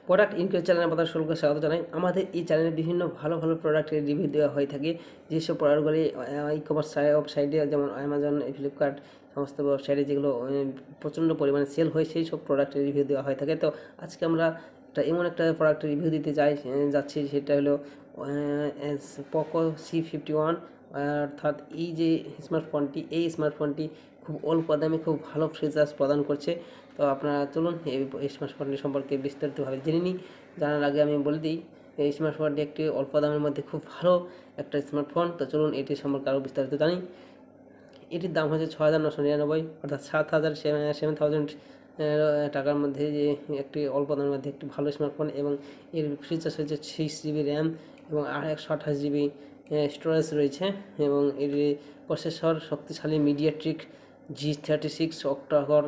Product ইনকিউজ চ্যানেলে আপনাদের সকলকে স্বাগত জানাই। আমাদের এই চ্যানেলে বিভিন্ন ভালো ভালো প্রোডাক্টের রিভিউ দেওয়া হয়ে থাকে। যেসব প্রোডাক্টগুলি ই কমার্স ওয়েবসাইটে যেমন অ্যামাজন, ফ্লিপকার্ট সমস্ত ওয়েবসাইটে যেগুলো প্রচণ্ড পরিমাণে সেল হয় সেই সব প্রোডাক্টের রিভিউ দেওয়া হয়ে থাকে। তো আজকে আমরা এমন একটা প্রোডাক্টের রিভিউ দিতে যাচ্ছি, সেটা হলো পোকো C51। অর্থাৎ এই যে স্মার্টফোনটি, এই স্মার্টফোনটি খুব অল্প দামে খুব ভালো ফিচার্স প্রদান করছে। তো আপনারা চলুন এই স্মার্টফোনটি সম্পর্কে বিস্তারিতভাবে জেনে নিই। জানার আগে আমি বলে দিই, এই স্মার্টফোনটি একটি অল্প দামের মধ্যে খুব ভালো একটা স্মার্টফোন। তো চলুন এটি সম্পর্কে আরও বিস্তারিত জানি। এটির দাম হচ্ছে 6,999, অর্থাৎ 7,000 টাকার মধ্যে যে একটি অল্প দামের মধ্যে একটি ভালো স্মার্টফোন। এবং এর ফিচার্স হচ্ছে 6 GB র্যাম এবং 128 GB স্টোরেজ রয়েছে। এবং এর প্রসেসর শক্তিশালী মিডিয়াটেক G36 অক্টাকোর,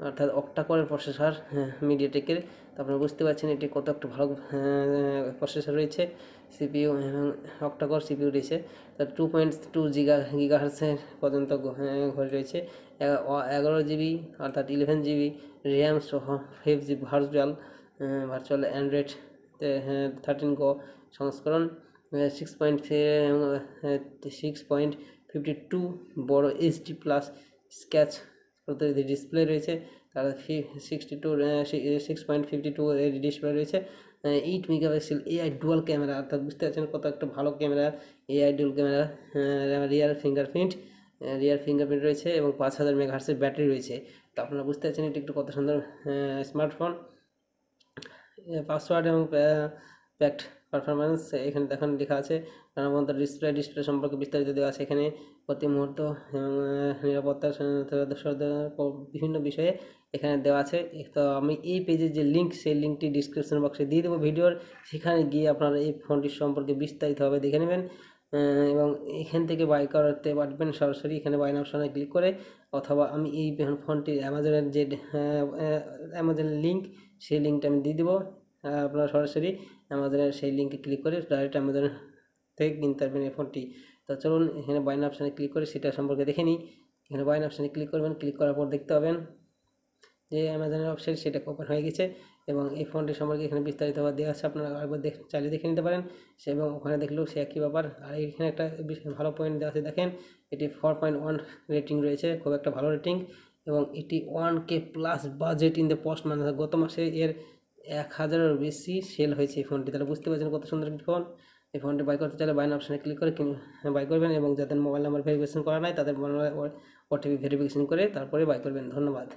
অর্থাৎ অক্টাকোরের প্রসেসর মিডিয়াটেকের। তো আপনারা বুঝতে পারছেন এটি কত একটা ভালো প্রসেসর রয়েছে। সিপিইউ এবং অক্টাকোর সিপিইউ রয়েছে। তার 2.2 গিগাহার্টজের পর্যন্ত ঘড়ি রয়েছে। 11 GB অর্থাৎ 11 GB র্যাম সহ 5 GB ভার্চুয়াল অ্যান্ড্রয়েড 13 Go সংস্করণ, 6.52 বড় HD প্লাস স্ক্যাচ প্রতিনিধি ডিসপ্লে রয়েছে। তার 6.52 ডিসপ্লে রয়েছে। 8 মেগাপিক্সেল AI ডুয়াল ক্যামেরা, অর্থাৎ বুঝতে পারছেন কত একটা ভালো ক্যামেরা। AI ডুয়াল ক্যামেরা, রিয়ার ফিঙ্গারপ্রিন্ট রয়েছে এবং 5000 মেগাহার্টজের ব্যাটারি রয়েছে। তো আপনারা বুঝতে পারছেন এটি একটু কত সুন্দর স্মার্টফোন। পাসওয়ার্ড এবং প্যাক্ট পারফরমেন্স এখানে দেখানো লেখা আছে। প্রাণবন্ত ডিসপ্লে সম্পর্কে বিস্তারিত দেওয়া আছে এখানে। প্রতি মুহূর্ত এবং নিরাপত্তা বিভিন্ন বিষয়ে এখানে দেওয়া আছে। তো আমি এই পেজের যে লিঙ্ক, সেই লিঙ্কটি ডিসক্রিপশন বক্সে দিয়ে দেবো ভিডিওর। সেখানে গিয়ে আপনারা এই ফোনটির সম্পর্কে বিস্তারিতভাবে দেখে নেবেন এবং এখান থেকে বাই করতে পারবেন সরাসরি এখানে বাই নাও অপশনে ক্লিক করে, অথবা আমি এই ফোনটি অ্যামাজনের যে অ্যামাজনের লিঙ্ক, সেই লিঙ্কটা আমি দিয়ে দেবো। আপনারা সরাসরি অ্যামাজনের সেই লিঙ্কে ক্লিক করে ডাইরেক্ট অ্যামাজন থেকে কিনতে পারবেন এই ফোনটি। তো চলুন এখানে বাইন অপশানে ক্লিক করে সেটা সম্পর্কে দেখে নিই। এখানে বাইন অপশানে ক্লিক করবেন। ক্লিক করার পর দেখতে পাবেন যে অ্যামাজনের ওয়েবসাইট সেটা ওপেন হয়ে গেছে এবং এই ফোনটি সম্পর্কে এখানে বিস্তারিতভাবে দেওয়া আছে। আপনারা একবার চালিয়ে দেখে নিতে পারেন এবং ওখানে দেখলেও সে একই ব্যাপার। আর এখানে একটা ভালো পয়েন্ট দেওয়া আছে, দেখেন এটি 4.1 রেটিং রয়েছে, খুব একটা ভালো রেটিং। এবং এটি 1K plus budget in the post, মানে গত মাসে এর 1000-এর বেশি সেল হয়েছে এই ফোনটি। তাহলে বুঝতে পারছেন কত সুন্দর একটি ফোন। এই ফোনটি বাই করতে চাইলে বাইন অপশানে ক্লিক করে বাই করবেন এবং যাদের মোবাইল নাম্বার ভেরিফিকেশন করা নাই তাদের ওটিপি ভেরিফিকেশন করে তারপরে বাই করবেন। ধন্যবাদ।